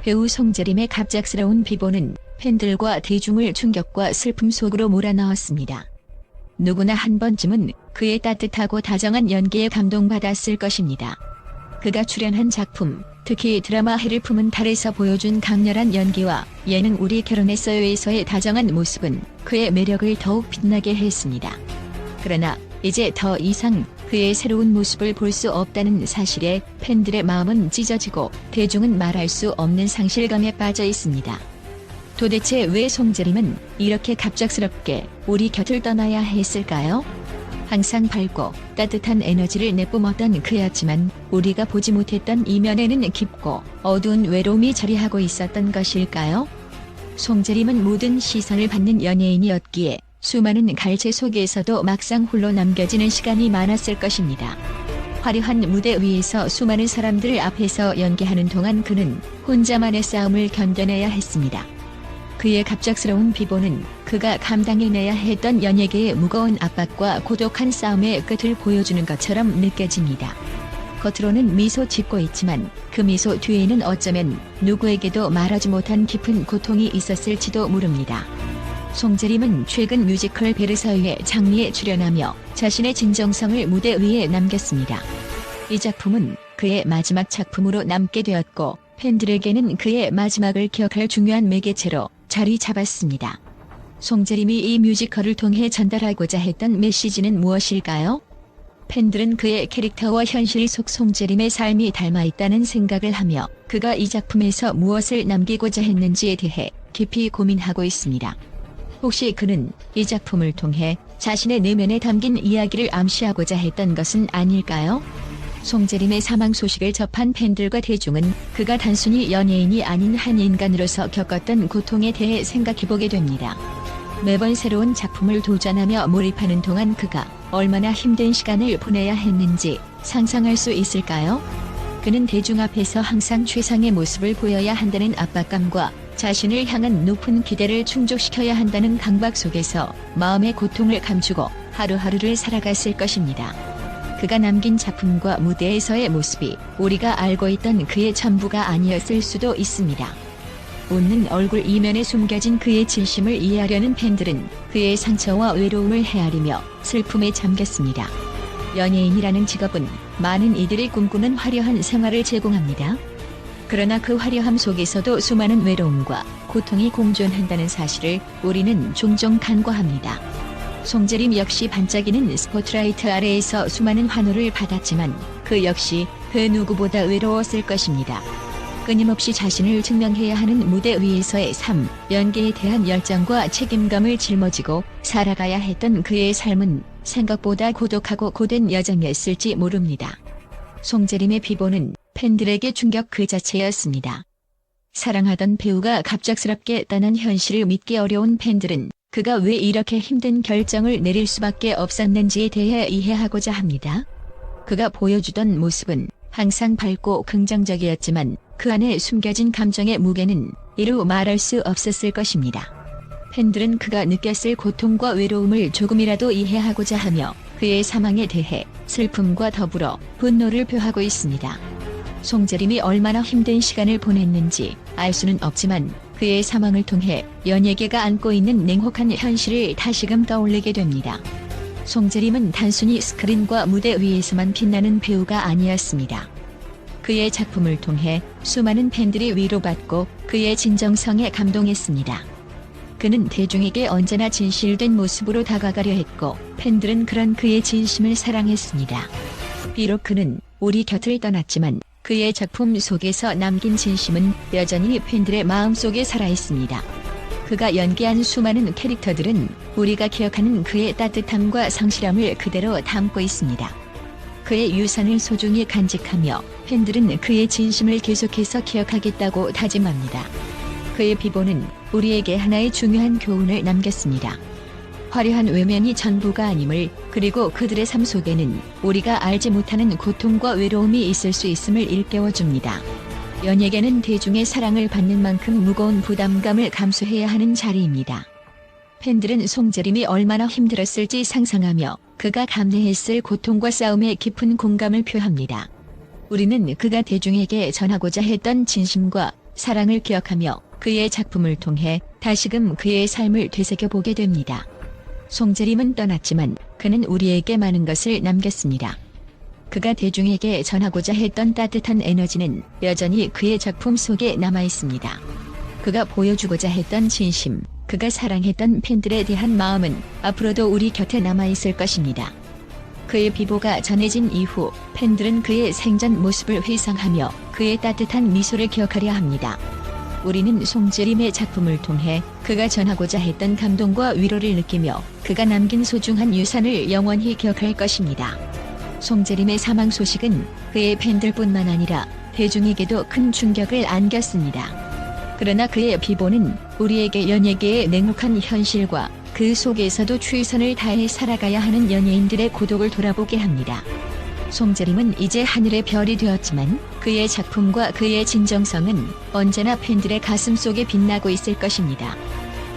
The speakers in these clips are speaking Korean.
배우 송재림의 갑작스러운 비보는 팬들과 대중을 충격과 슬픔 속으로 몰아넣었습니다. 누구나 한 번쯤은 그의 따뜻하고 다정한 연기에 감동받았을 것입니다. 그가 출연한 작품, 특히 드라마 해를 품은 달에서 보여준 강렬한 연기와 예능 우리 결혼했어요에서의 다정한 모습은 그의 매력을 더욱 빛나게 했습니다. 그러나 이제 더 이상 그의 새로운 모습을 볼 수 없다는 사실에 팬들의 마음은 찢어지고 대중은 말할 수 없는 상실감에 빠져 있습니다. 도대체 왜 송재림은 이렇게 갑작스럽게 우리 곁을 떠나야 했을까요? 항상 밝고 따뜻한 에너지를 내뿜었던 그였지만 우리가 보지 못했던 이면에는 깊고 어두운 외로움이 자리하고 있었던 것일까요? 송재림은 모든 시선을 받는 연예인이었기에 수많은 갈채 속에서도 막상 홀로 남겨지는 시간이 많았을 것입니다. 화려한 무대 위에서 수많은 사람들 앞에서 연기하는 동안 그는 혼자만의 싸움을 견뎌내야 했습니다. 그의 갑작스러운 비보는 그가 감당해내야 했던 연예계의 무거운 압박과 고독한 싸움의 끝을 보여주는 것처럼 느껴집니다. 겉으로는 미소 짓고 있지만 그 미소 뒤에는 어쩌면 누구에게도 말하지 못한 깊은 고통이 있었을지도 모릅니다. 송재림은 최근 뮤지컬 베르사유의 장미에 출연하며 자신의 진정성을 무대 위에 남겼습니다. 이 작품은 그의 마지막 작품으로 남게 되었고 팬들에게는 그의 마지막을 기억할 중요한 매개체로 자리 잡았습니다. 송재림이 이 뮤지컬을 통해 전달하고자 했던 메시지는 무엇일까요? 팬들은 그의 캐릭터와 현실 속 송재림의 삶이 닮아있다는 생각을 하며 그가 이 작품에서 무엇을 남기고자 했는지에 대해 깊이 고민하고 있습니다. 혹시 그는 이 작품을 통해 자신의 내면에 담긴 이야기를 암시하고자 했던 것은 아닐까요? 송재림의 사망 소식을 접한 팬들과 대중은 그가 단순히 연예인이 아닌 한 인간으로서 겪었던 고통에 대해 생각해보게 됩니다. 매번 새로운 작품을 도전하며 몰입하는 동안 그가 얼마나 힘든 시간을 보내야 했는지 상상할 수 있을까요? 그는 대중 앞에서 항상 최상의 모습을 보여야 한다는 압박감과 자신을 향한 높은 기대를 충족시켜야 한다는 강박 속에서 마음의 고통을 감추고 하루하루를 살아갔을 것입니다. 그가 남긴 작품과 무대에서의 모습이 우리가 알고 있던 그의 전부가 아니었을 수도 있습니다. 웃는 얼굴 이면에 숨겨진 그의 진심을 이해하려는 팬들은 그의 상처와 외로움을 헤아리며 슬픔에 잠겼습니다. 연예인이라는 직업은 많은 이들이 꿈꾸는 화려한 생활을 제공합니다. 그러나 그 화려함 속에서도 수많은 외로움과 고통이 공존한다는 사실을 우리는 종종 간과합니다. 송재림 역시 반짝이는 스포트라이트 아래에서 수많은 환호를 받았지만 그 역시 그 누구보다 외로웠을 것입니다. 끊임없이 자신을 증명해야 하는 무대 위에서의 삶, 연기에 대한 열정과 책임감을 짊어지고 살아가야 했던 그의 삶은 생각보다 고독하고 고된 여정이었을지 모릅니다. 송재림의 비보는 팬들에게 충격 그 자체였습니다. 사랑하던 배우가 갑작스럽게 떠난 현실을 믿기 어려운 팬들은 그가 왜 이렇게 힘든 결정을 내릴 수밖에 없었는지에 대해 이해하고자 합니다. 그가 보여주던 모습은 항상 밝고 긍정적이었지만 그 안에 숨겨진 감정의 무게는 이루 말할 수 없었을 것입니다. 팬들은 그가 느꼈을 고통과 외로움을 조금이라도 이해하고자 하며 그의 사망에 대해 슬픔과 더불어 분노를 표하고 있습니다. 송재림이 얼마나 힘든 시간을 보냈는지 알 수는 없지만 그의 사망을 통해 연예계가 안고 있는 냉혹한 현실을 다시금 떠올리게 됩니다. 송재림은 단순히 스크린과 무대 위에서만 빛나는 배우가 아니었습니다. 그의 작품을 통해 수많은 팬들이 위로받고 그의 진정성에 감동했습니다. 그는 대중에게 언제나 진실된 모습으로 다가가려 했고 팬들은 그런 그의 진심을 사랑했습니다. 비록 그는 우리 곁을 떠났지만 그의 작품 속에서 남긴 진심은 여전히 팬들의 마음속에 살아있습니다. 그가 연기한 수많은 캐릭터들은 우리가 기억하는 그의 따뜻함과 성실함을 그대로 담고 있습니다. 그의 유산을 소중히 간직하며 팬들은 그의 진심을 계속해서 기억하겠다고 다짐합니다. 그의 비보는 우리에게 하나의 중요한 교훈을 남겼습니다. 화려한 외면이 전부가 아님을, 그리고 그들의 삶 속에는 우리가 알지 못하는 고통과 외로움이 있을 수 있음을 일깨워줍니다. 연예계는 대중의 사랑을 받는 만큼 무거운 부담감을 감수해야 하는 자리입니다. 팬들은 송재림이 얼마나 힘들었을지 상상하며 그가 감내했을 고통과 싸움에 깊은 공감을 표합니다. 우리는 그가 대중에게 전하고자 했던 진심과 사랑을 기억하며 그의 작품을 통해 다시금 그의 삶을 되새겨보게 됩니다. 송재림은 떠났지만 그는 우리에게 많은 것을 남겼습니다. 그가 대중에게 전하고자 했던 따뜻한 에너지는 여전히 그의 작품 속에 남아있습니다. 그가 보여주고자 했던 진심, 그가 사랑했던 팬들에 대한 마음은 앞으로도 우리 곁에 남아있을 것입니다. 그의 비보가 전해진 이후 팬들은 그의 생전 모습을 회상하며 그의 따뜻한 미소를 기억하려 합니다. 우리는 송재림의 작품을 통해 그가 전하고자 했던 감동과 위로를 느끼며 그가 남긴 소중한 유산을 영원히 기억할 것입니다. 송재림의 사망 소식은 그의 팬들뿐만 아니라 대중에게도 큰 충격을 안겼습니다. 그러나 그의 비보는 우리에게 연예계의 냉혹한 현실과 그 속에서도 최선을 다해 살아가야 하는 연예인들의 고독을 돌아보게 합니다. 송재림은 이제 하늘의 별이 되었지만 그의 작품과 그의 진정성은 언제나 팬들의 가슴 속에 빛나고 있을 것입니다.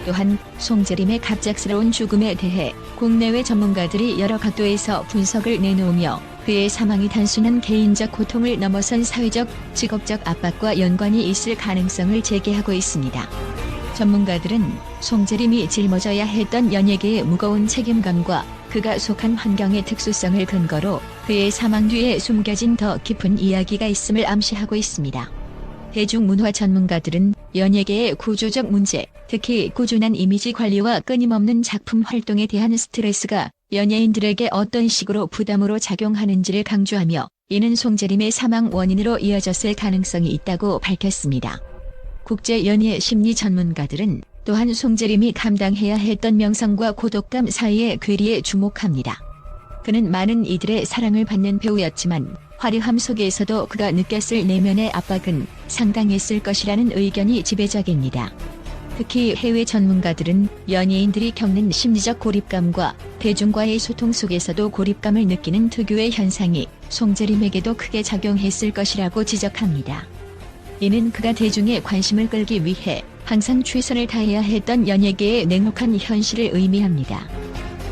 또한 송재림의 갑작스러운 죽음에 대해 국내외 전문가들이 여러 각도에서 분석을 내놓으며 그의 사망이 단순한 개인적 고통을 넘어선 사회적, 직업적 압박과 연관이 있을 가능성을 제기하고 있습니다. 전문가들은 송재림이 짊어져야 했던 연예계의 무거운 책임감과 그가 속한 환경의 특수성을 근거로 그의 사망 뒤에 숨겨진 더 깊은 이야기가 있음을 암시하고 있습니다. 대중문화 전문가들은 연예계의 구조적 문제, 특히 꾸준한 이미지 관리와 끊임없는 작품 활동에 대한 스트레스가 연예인들에게 어떤 식으로 부담으로 작용하는지를 강조하며 이는 송재림의 사망 원인으로 이어졌을 가능성이 있다고 밝혔습니다. 국제연예 심리 전문가들은 또한 송재림이 감당해야 했던 명성과 고독감 사이의 괴리에 주목합니다. 그는 많은 이들의 사랑을 받는 배우였지만 화려함 속에서도 그가 느꼈을 내면의 압박은 상당했을 것이라는 의견이 지배적입니다. 특히 해외 전문가들은 연예인들이 겪는 심리적 고립감과 대중과의 소통 속에서도 고립감을 느끼는 특유의 현상이 송재림에게도 크게 작용했을 것이라고 지적합니다. 이는 그가 대중의 관심을 끌기 위해 항상 최선을 다해야 했던 연예계의 냉혹한 현실을 의미합니다.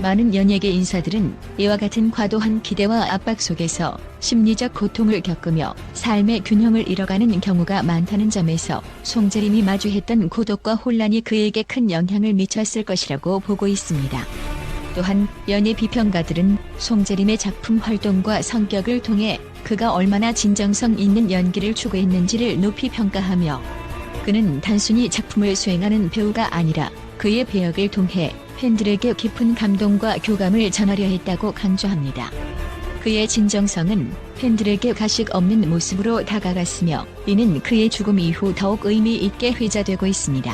많은 연예계 인사들은 이와 같은 과도한 기대와 압박 속에서 심리적 고통을 겪으며 삶의 균형을 잃어가는 경우가 많다는 점에서 송재림이 마주했던 고독과 혼란이 그에게 큰 영향을 미쳤을 것이라고 보고 있습니다. 또한 연예 비평가들은 송재림의 작품 활동과 성격을 통해 그가 얼마나 진정성 있는 연기를 추구했는지를 높이 평가하며 그는 단순히 작품을 수행하는 배우가 아니라 그의 배역을 통해 팬들에게 깊은 감동과 교감을 전하려 했다고 강조합니다. 그의 진정성은 팬들에게 가식 없는 모습으로 다가갔으며 이는 그의 죽음 이후 더욱 의미 있게 회자되고 있습니다.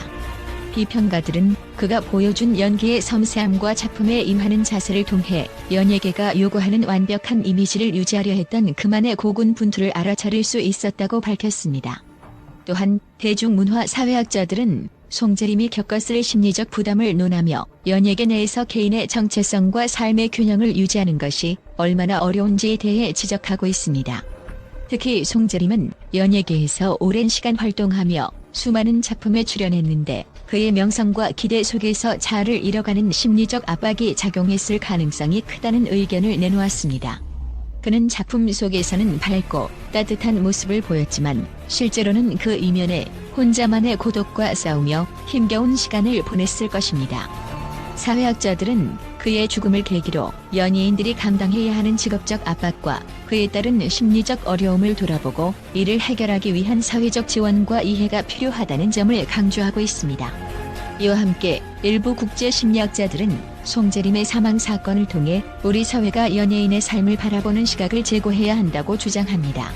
비평가들은 그가 보여준 연기의 섬세함과 작품에 임하는 자세를 통해 연예계가 요구하는 완벽한 이미지를 유지하려 했던 그만의 고군분투를 알아차릴 수 있었다고 밝혔습니다. 또한 대중문화 사회학자들은 송재림이 겪었을 심리적 부담을 논하며 연예계 내에서 개인의 정체성과 삶의 균형을 유지하는 것이 얼마나 어려운지에 대해 지적하고 있습니다. 특히 송재림은 연예계에서 오랜 시간 활동하며 수많은 작품에 출연했는데 그의 명성과 기대 속에서 자아를 잃어가는 심리적 압박이 작용했을 가능성이 크다는 의견을 내놓았습니다. 그는 작품 속에서는 밝고 따뜻한 모습을 보였지만 실제로는 그 이면에 혼자만의 고독과 싸우며 힘겨운 시간을 보냈을 것입니다. 사회학자들은 그의 죽음을 계기로 연예인들이 감당해야 하는 직업적 압박과 그에 따른 심리적 어려움을 돌아보고 이를 해결하기 위한 사회적 지원과 이해가 필요하다는 점을 강조하고 있습니다. 이와 함께 일부 국제 심리학자들은 송재림의 사망 사건을 통해 우리 사회가 연예인의 삶을 바라보는 시각을 재고해야 한다고 주장합니다.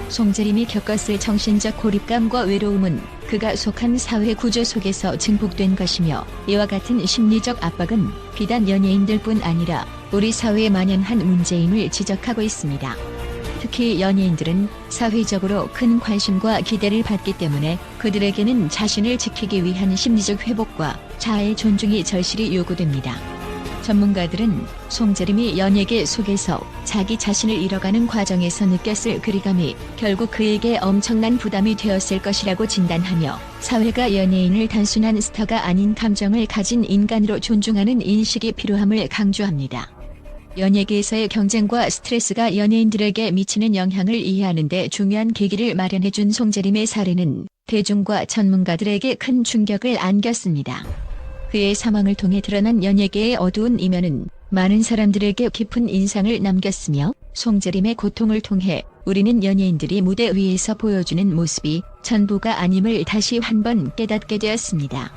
송재림이 겪었을 정신적 고립감과 외로움은 그가 속한 사회 구조 속에서 증폭된 것이며 이와 같은 심리적 압박은 비단 연예인들뿐 아니라 우리 사회에 만연한 문제임을 지적하고 있습니다. 특히 연예인들은 사회적으로 큰 관심과 기대를 받기 때문에 그들에게는 자신을 지키기 위한 심리적 회복과 자아의 존중이 절실히 요구됩니다. 전문가들은 송재림이 연예계 속에서 자기 자신을 잃어가는 과정에서 느꼈을 괴리감이 결국 그에게 엄청난 부담이 되었을 것이라고 진단하며 사회가 연예인을 단순한 스타가 아닌 감정을 가진 인간으로 존중하는 인식이 필요함을 강조합니다. 연예계에서의 경쟁과 스트레스가 연예인들에게 미치는 영향을 이해하는 데 중요한 계기를 마련해준 송재림의 사례는 대중과 전문가들에게 큰 충격을 안겼습니다. 그의 사망을 통해 드러난 연예계의 어두운 이면은 많은 사람들에게 깊은 인상을 남겼으며, 송재림의 고통을 통해 우리는 연예인들이 무대 위에서 보여주는 모습이 전부가 아님을 다시 한 번 깨닫게 되었습니다.